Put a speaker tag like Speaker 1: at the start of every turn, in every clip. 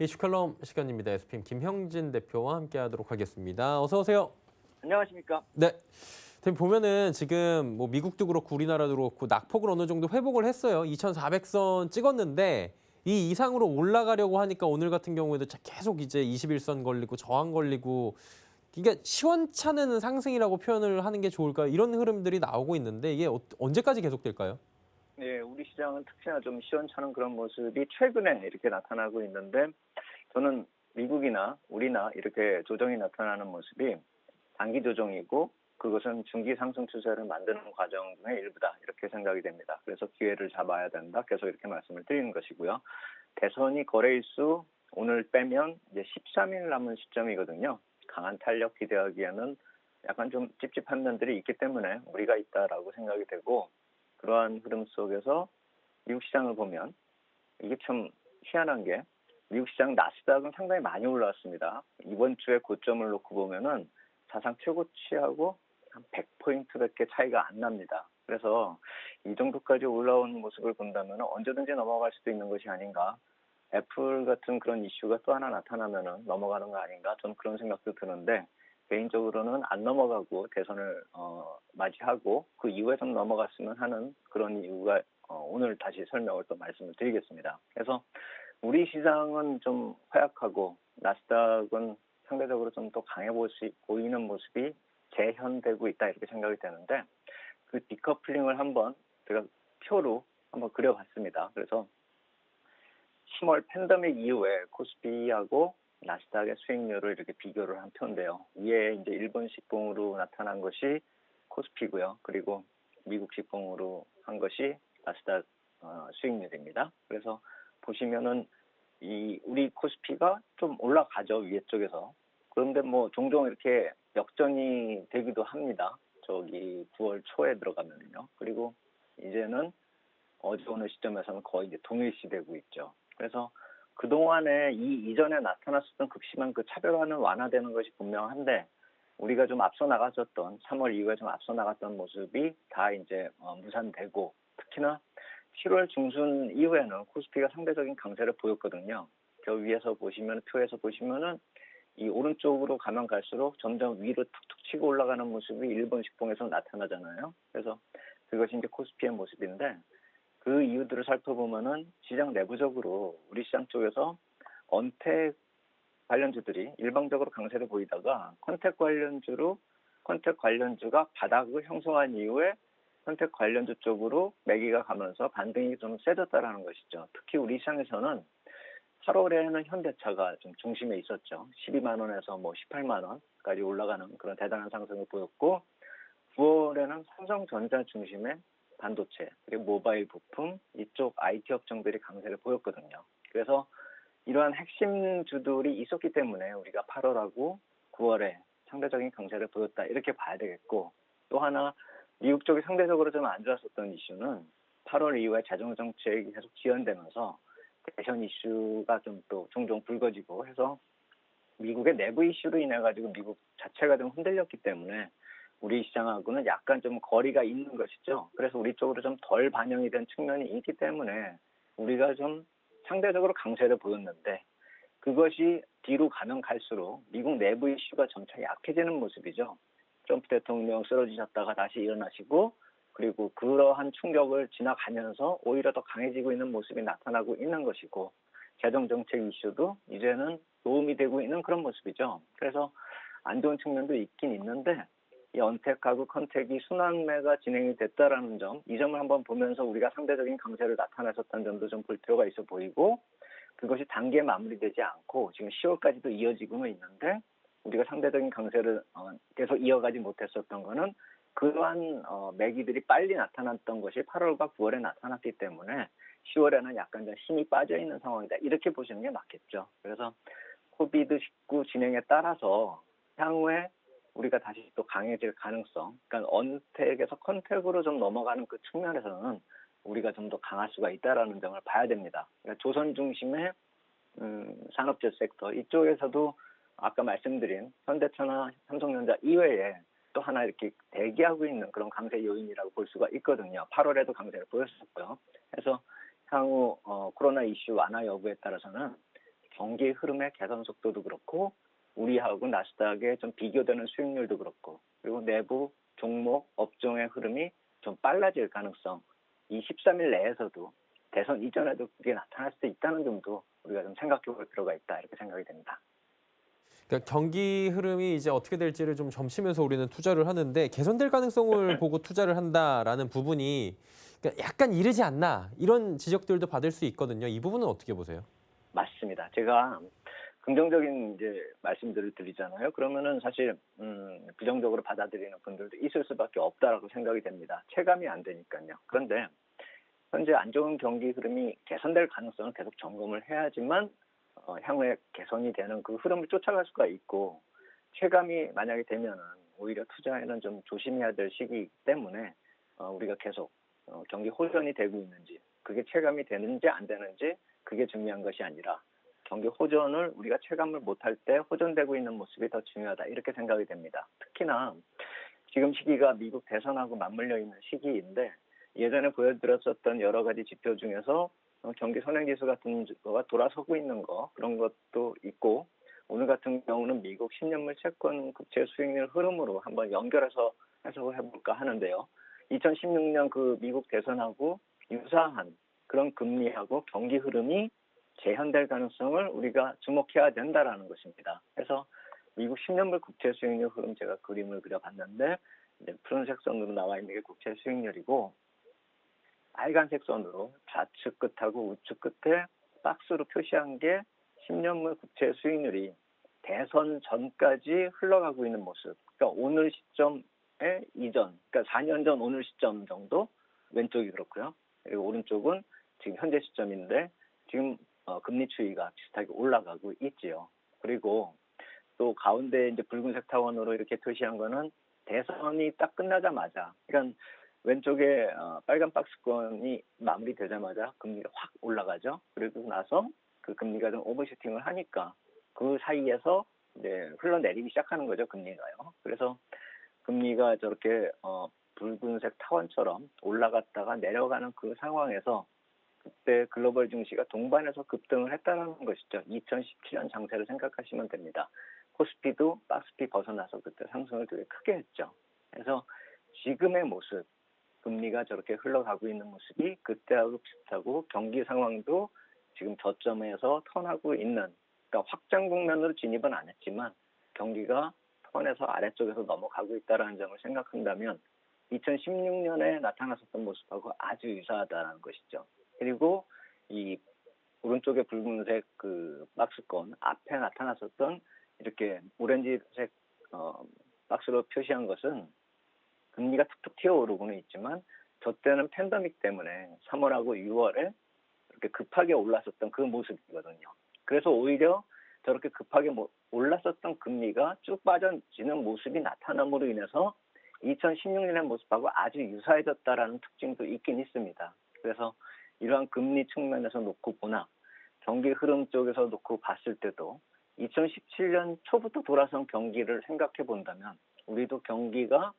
Speaker 1: 이슈칼럼 시간입니다. SPM 김형진 대표와 함께하도록 하겠습니다. 어서 오세요.
Speaker 2: 안녕하십니까?
Speaker 1: 네. 대표님 보면은 지금 뭐 미국도 그렇고 우리나라도 그렇고 낙폭을 어느 정도 회복을 했어요. 2,400선 찍었는데 이 이상으로 올라가려고 하니까 오늘 같은 경우에도 계속 이제 21선 걸리고 저항 걸리고 그러니까 시원찮은 상승이라고 표현을 하는 게 좋을까요? 이런 흐름들이 나오고 있는데 이게 언제까지 계속될까요?
Speaker 2: 네, 우리 시장은 특히나 좀 시원찮은 그런 모습이 최근에 이렇게 나타나고 있는데 저는 미국이나 우리나 이렇게 조정이 나타나는 모습이 단기 조정이고 그것은 중기 상승 추세를 만드는 과정 중의 일부다 이렇게 생각이 됩니다. 그래서 기회를 잡아야 된다. 계속 이렇게 말씀을 드리는 것이고요. 대선이 거래일수 오늘 빼면 이제 13일 남은 시점이거든요. 강한 탄력 기대하기에는 약간 좀 찝찝한 면들이 있기 때문에 우리가 있다라고 생각이 되고 그러한 흐름 속에서 미국 시장을 보면 이게 참 희한한 게 미국 시장 나스닥은 상당히 많이 올라왔습니다. 이번 주에 고점을 놓고 보면은 사상 최고치하고 한 100포인트밖에 차이가 안 납니다. 그래서 이 정도까지 올라온 모습을 본다면 언제든지 넘어갈 수도 있는 것이 아닌가. 애플 같은 그런 이슈가 또 하나 나타나면 넘어가는 거 아닌가. 저는 그런 생각도 드는데 개인적으로는 안 넘어가고 대선을 맞이하고 그 이후에 좀 넘어갔으면 하는 그런 이유가 오늘 다시 설명을 또 말씀을 드리겠습니다. 그래서 우리 시장은 좀 허약하고 나스닥은 상대적으로 좀 더 강해 보이는 모습이 재현되고 있다 이렇게 생각이 되는데 그 디커플링을 한번 제가 표로 한번 그려봤습니다. 그래서 10월 팬데믹 이후에 코스피하고 나스닥의 수익률을 이렇게 비교를 한 표인데요. 위에 이제 일본 식봉으로 나타난 것이 코스피고요. 그리고 미국 식봉으로 한 것이 나스닥 수익률입니다. 그래서 보시면은 이 우리 코스피가 좀 올라가죠 위에 쪽에서. 그런데 뭐 종종 이렇게 역전이 되기도 합니다. 저기 9월 초에 들어가면요. 그리고 이제는 어제 오늘 시점에서는 거의 이제 동일시되고 있죠. 그래서 그동안에 이전에 나타났었던 극심한 그 차별화는 완화되는 것이 분명한데 우리가 좀 앞서 나갔었던 3월 이후에 좀 앞서 나갔던 모습이 다 이제 무산되고 특히나 7월 중순 이후에는 코스피가 상대적인 강세를 보였거든요. 저 위에서 보시면 표에서 보시면은 이 오른쪽으로 가면 갈수록 점점 위로 툭툭 치고 올라가는 모습이 일본 식봉에서 나타나잖아요. 그래서 그것이 이제 코스피의 모습인데 그 이유들을 살펴보면은 시장 내부적으로 우리 시장 쪽에서 언택 관련주들이 일방적으로 강세를 보이다가 컨택 관련주가 바닥을 형성한 이후에 컨택 관련주 쪽으로 매기가 가면서 반등이 좀 세졌다라는 것이죠. 특히 우리 시장에서는 8월에는 현대차가 좀 중심에 있었죠. 12만 원에서 뭐 18만 원까지 올라가는 그런 대단한 상승을 보였고 9월에는 삼성전자 중심의 반도체 그리고 모바일 부품 이쪽 IT 업종들이 강세를 보였거든요. 그래서 이러한 핵심 주들이 있었기 때문에 우리가 8월하고 9월에 상대적인 강세를 보였다 이렇게 봐야 되겠고 또 하나 미국 쪽이 상대적으로 좀 안 좋았었던 이슈는 8월 이후에 재정 정책이 계속 지연되면서 대선 이슈가 좀 또 종종 불거지고 해서 미국의 내부 이슈로 인해 가지고 미국 자체가 좀 흔들렸기 때문에 우리 시장하고는 약간 좀 거리가 있는 것이죠. 그래서 우리 쪽으로 좀 덜 반영이 된 측면이 있기 때문에 우리가 좀 상대적으로 강세를 보였는데 그것이 뒤로 가면 갈수록 미국 내부 이슈가 점차 약해지는 모습이죠. 트럼프 대통령 쓰러지셨다가 다시 일어나시고 그리고 그러한 충격을 지나가면서 오히려 더 강해지고 있는 모습이 나타나고 있는 것이고 재정정책 이슈도 이제는 도움이 되고 있는 그런 모습이죠. 그래서 안 좋은 측면도 있긴 있는데 이 언택하고 컨택이 순환매가 진행이 됐다라는 점, 이 점을 한번 보면서 우리가 상대적인 강세를 나타냈었다는 점도 좀 볼 필요가 있어 보이고 그것이 단기에 마무리되지 않고 지금 10월까지도 이어지고는 있는데 우리가 상대적인 강세를 계속 이어가지 못했었던 거는 그러한 매기들이 빨리 나타났던 것이 8월과 9월에 나타났기 때문에 10월에는 약간 좀 힘이 빠져있는 상황이다. 이렇게 보시는 게 맞겠죠. 그래서 코비드19 진행에 따라서 향후에 우리가 다시 또 강해질 가능성, 그러니까 언택에서 컨택으로 좀 넘어가는 그 측면에서는 우리가 좀 더 강할 수가 있다라는 점을 봐야 됩니다. 그러니까 조선 중심의 산업재 섹터 이쪽에서도 아까 말씀드린 현대차나 삼성전자 이외에 또 하나 이렇게 대기하고 있는 그런 강세 요인이라고 볼 수가 있거든요. 8월에도 강세를 보였었고요. 그래서 향후 코로나 이슈 완화 여부에 따라서는 경기 흐름의 개선 속도도 그렇고 우리하고 나스닥의 좀 비교되는 수익률도 그렇고 그리고 내부 종목 업종의 흐름이 좀 빨라질 가능성 이 13일 내에서도 대선 이전에도 그게 나타날 수도 있다는 점도 우리가 좀 생각해 볼 필요가 있다 이렇게 생각이 됩니다.
Speaker 1: 그러니까 경기 흐름이 이제 어떻게 될지를 좀 점치면서 우리는 투자를 하는데 개선될 가능성을 보고 투자를 한다라는 부분이 그러니까 약간 이르지 않나 이런 지적들도 받을 수 있거든요. 이 부분은 어떻게 보세요?
Speaker 2: 맞습니다. 제가 긍정적인 이제 말씀들을 드리잖아요. 그러면은 사실 부정적으로 받아들이는 분들도 있을 수밖에 없다라고 생각이 됩니다. 체감이 안 되니까요. 그런데 현재 안 좋은 경기 흐름이 개선될 가능성을 계속 점검을 해야지만 향후에 개선이 되는 그 흐름을 쫓아갈 수가 있고 체감이 만약에 되면은 오히려 투자에는 좀 조심해야 될 시기이기 때문에 우리가 계속 경기 호전이 되고 있는지 그게 체감이 되는지 안 되는지 그게 중요한 것이 아니라 경기 호전을 우리가 체감을 못할 때 호전되고 있는 모습이 더 중요하다 이렇게 생각이 됩니다. 특히나 지금 시기가 미국 대선하고 맞물려 있는 시기인데 예전에 보여드렸었던 여러 가지 지표 중에서 경기 선행지수 같은 거가 돌아서고 있는 거 그런 것도 있고 오늘 같은 경우는 미국 10년물 채권 국채 수익률 흐름으로 한번 연결해서 해석을 해볼까 하는데요. 2016년 그 미국 대선하고 유사한 그런 금리하고 경기 흐름이 재현될 가능성을 우리가 주목해야 된다라는 것입니다. 그래서 미국 10년물 국채 수익률 흐름 제가 그림을 그려봤는데 이제 푸른색 선으로 나와 있는 게 국채 수익률이고 빨간색 선으로 좌측 끝하고 우측 끝에 박스로 표시한 게 10년물 국채 수익률이 대선 전까지 흘러가고 있는 모습. 그러니까 오늘 시점에 이전, 그러니까 4년 전 오늘 시점 정도 왼쪽이 그렇고요. 그리고 오른쪽은 지금 현재 시점인데 지금 금리 추이가 비슷하게 올라가고 있지요. 그리고 또 가운데 이제 붉은색 타원으로 이렇게 표시한 거는 대선이 딱 끝나자마자, 그러니까 왼쪽에 빨간 박스권이 마무리되자마자 금리가 확 올라가죠. 그리고 나서 그 금리가 좀 오버슈팅을 하니까 그 사이에서 이제 흘러내리기 시작하는 거죠, 금리가요. 그래서 금리가 저렇게 붉은색 타원처럼 올라갔다가 내려가는 그 상황에서 그때 글로벌 증시가 동반해서 급등을 했다는 것이죠. 2017년 장세를 생각하시면 됩니다. 코스피도 박스피 벗어나서 그때 상승을 되게 크게 했죠. 그래서 지금의 모습, 금리가 저렇게 흘러가고 있는 모습이 그때하고 비슷하고 경기 상황도 지금 저점에서 턴하고 있는, 그러니까 확장 국면으로 진입은 안 했지만 경기가 턴에서 아래쪽에서 넘어가고 있다는 점을 생각한다면 2016년에 나타났었던 모습하고 아주 유사하다는 것이죠. 그리고 이 오른쪽에 붉은색 그 박스권 앞에 나타났었던 이렇게 오렌지색 박스로 표시한 것은 금리가 툭툭 튀어오르고는 있지만 저 때는 팬데믹 때문에 3월하고 6월에 이렇게 급하게 올랐었던 그 모습이거든요. 그래서 오히려 저렇게 급하게 올랐었던 금리가 쭉 빠져지는 모습이 나타남으로 인해서 2016년의 모습하고 아주 유사해졌다라는 특징도 있긴 있습니다. 그래서 이러한 금리 측면에서 놓고 보나 경기 흐름 쪽에서 놓고 봤을 때도 2017년 초부터 돌아선 경기를 생각해 본다면 우리도 경기가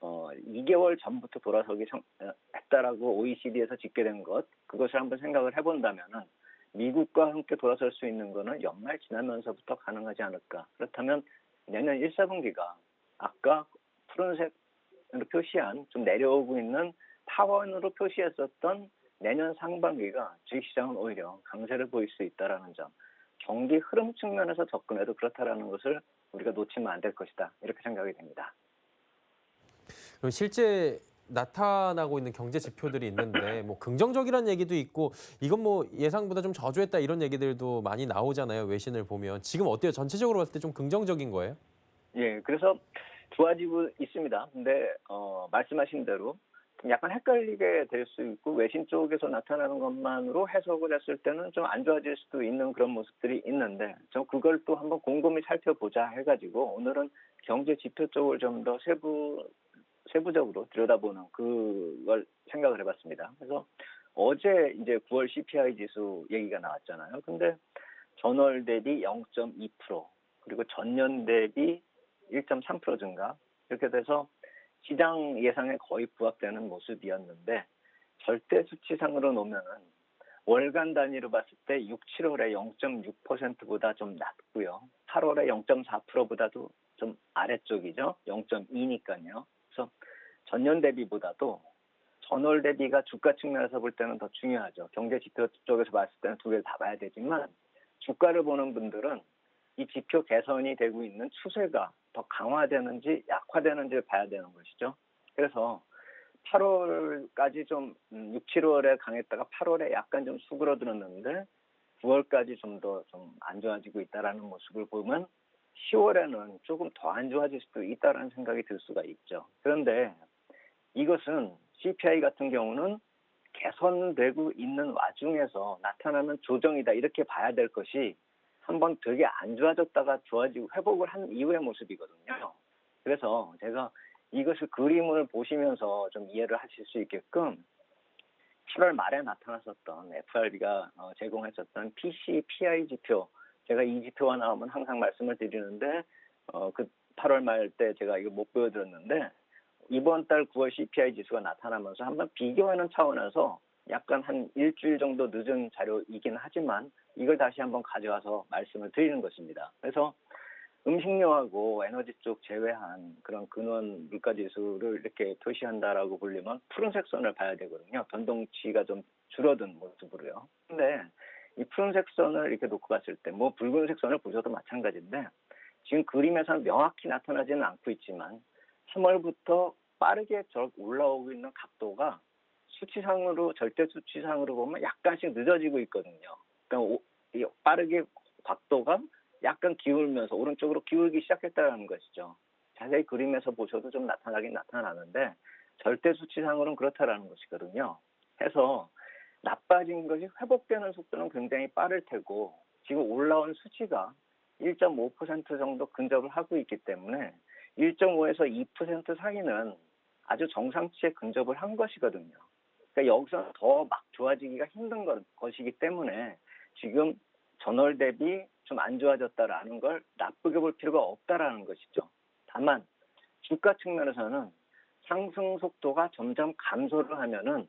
Speaker 2: 2개월 전부터 돌아서기 했다라고 OECD에서 집계된 것, 그것을 한번 생각을 해본다면은 미국과 함께 돌아설 수 있는 거는 연말 지나면서부터 가능하지 않을까. 그렇다면 내년 1, 4분기가 아까 푸른색으로 표시한 좀 내려오고 있는 타원으로 표시했었던 내년 상반기가 주식시장은 오히려 강세를 보일 수 있다라는 점, 경기 흐름 측면에서 접근해도 그렇다라는 것을 우리가 놓치면 안 될 것이다. 이렇게 생각이 됩니다.
Speaker 1: 그럼 실제 나타나고 있는 경제 지표들이 있는데 뭐 긍정적이라는 얘기도 있고 이건 뭐 예상보다 좀 저조했다 이런 얘기들도 많이 나오잖아요. 외신을 보면. 지금 어때요? 전체적으로 봤을 때 좀 긍정적인 거예요?
Speaker 2: 예, 그래서 좋아지고 있습니다. 근데 말씀하신 대로 좀 약간 헷갈리게 될 수 있고 외신 쪽에서 나타나는 것만으로 해석을 했을 때는 좀 안 좋아질 수도 있는 그런 모습들이 있는데 저 그걸 또 한번 곰곰이 살펴보자 해가지고 오늘은 경제 지표 쪽을 좀 더 세부적으로 들여다보는 그걸 생각을 해봤습니다. 그래서 어제 이제 9월 CPI 지수 얘기가 나왔잖아요. 근데 전월 대비 0.2%, 그리고 전년 대비 1.3% 증가, 이렇게 돼서 시장 예상에 거의 부합되는 모습이었는데 절대 수치상으로 놓으면은 월간 단위로 봤을 때 6, 7월에 0.6%보다 좀 낮고요. 8월에 0.4%보다도 좀 아래쪽이죠. 0.2니까요. 그래서 전년 대비보다도 전월 대비가 주가 측면에서 볼 때는 더 중요하죠. 경제 지표 쪽에서 봤을 때는 두 개를 다 봐야 되지만 주가를 보는 분들은 이 지표 개선이 되고 있는 추세가 더 강화되는지 약화되는지를 봐야 되는 것이죠. 그래서 8월까지 좀 6, 7월에 강했다가 8월에 약간 좀 수그러들었는데 9월까지 좀 더 좀 안 좋아지고 있다라는 모습을 보면 10월에는 조금 더 안 좋아질 수도 있다라는 생각이 들 수가 있죠. 그런데 이것은 CPI 같은 경우는 개선되고 있는 와중에서 나타나는 조정이다 이렇게 봐야 될 것이 한번 되게 안 좋아졌다가 좋아지고 회복을 한 이후의 모습이거든요. 그래서 제가 이것을 그림을 보시면서 좀 이해를 하실 수 있게끔 7월 말에 나타났었던 FRB가 제공했었던 PCPI 지표, 제가 이 지표가 나오면 항상 말씀을 드리는데 그 8월 말 때 제가 이거 못 보여드렸는데 이번 달 9월 CPI 지수가 나타나면서 한번 비교하는 차원에서 약간 한 일주일 정도 늦은 자료이긴 하지만 이걸 다시 한번 가져와서 말씀을 드리는 것입니다. 그래서 음식료하고 에너지 쪽 제외한 그런 근원 물가지수를 이렇게 표시한다라고 보려면 푸른색 선을 봐야 되거든요. 변동치가 좀 줄어든 모습으로요. 근데 이 푸른색 선을 이렇게 놓고 봤을 때 뭐 붉은색 선을 보셔도 마찬가지인데 지금 그림에서는 명확히 나타나지는 않고 있지만 3월부터 빠르게 올라오고 있는 각도가 수치상으로 절대 수치상으로 보면 약간씩 늦어지고 있거든요. 그러니까 빠르게 각도가 약간 기울면서 오른쪽으로 기울기 시작했다는 것이죠. 자세히 그림에서 보셔도 좀 나타나긴 나타나는데 절대 수치상으로는 그렇다라는 것이거든요. 해서 나빠진 것이 회복되는 속도는 굉장히 빠를 테고 지금 올라온 수치가 1.5% 정도 근접을 하고 있기 때문에 1.5에서 2% 사이는 아주 정상치에 근접을 한 것이거든요. 그러니까 여기서 더 막 좋아지기가 힘든 것이기 때문에 지금 전월 대비 좀 안 좋아졌다라는 걸 나쁘게 볼 필요가 없다라는 것이죠. 다만 주가 측면에서는 상승 속도가 점점 감소를 하면은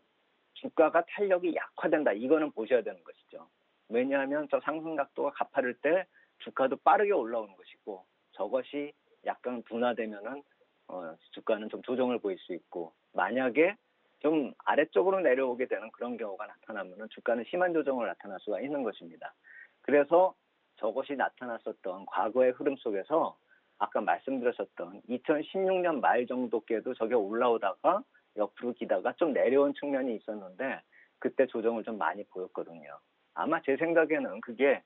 Speaker 2: 주가가 탄력이 약화된다. 이거는 보셔야 되는 것이죠. 왜냐하면 저 상승 각도가 가파를 때 주가도 빠르게 올라오는 것이고 저것이 약간 둔화되면은 주가는 좀 조정을 보일 수 있고 만약에 좀 아래쪽으로 내려오게 되는 그런 경우가 나타나면은 주가는 심한 조정을 나타날 수가 있는 것입니다. 그래서 저것이 나타났었던 과거의 흐름 속에서 아까 말씀드렸었던 2016년 말 정도께도 저게 올라오다가 옆으로 기다가 좀 내려온 측면이 있었는데 그때 조정을 좀 많이 보였거든요. 아마 제 생각에는 그게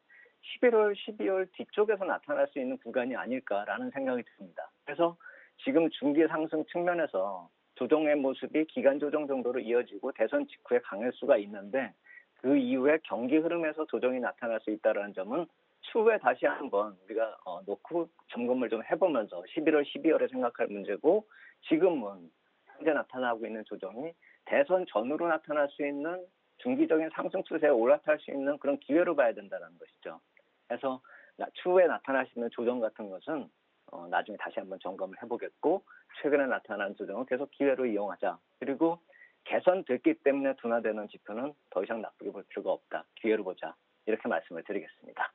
Speaker 2: 11월, 12월 뒤쪽에서 나타날 수 있는 구간이 아닐까라는 생각이 듭니다. 그래서 지금 중기 상승 측면에서 조정의 모습이 기간 조정 정도로 이어지고 대선 직후에 강할 수가 있는데 그 이후에 경기 흐름에서 조정이 나타날 수 있다는 점은 추후에 다시 한번 우리가 놓고 점검을 좀 해보면서 11월, 12월에 생각할 문제고 지금은 현재 나타나고 있는 조정이 대선 전후로 나타날 수 있는 중기적인 상승 추세에 올라탈 수 있는 그런 기회로 봐야 된다는 것이죠. 그래서 추후에 나타날 수 있는 조정 같은 것은 나중에 다시 한번 점검을 해보겠고 최근에 나타난 조정은 계속 기회로 이용하자. 그리고 개선됐기 때문에 둔화되는 지표는 더 이상 나쁘게 볼 필요가 없다. 기회로 보자. 이렇게 말씀을 드리겠습니다.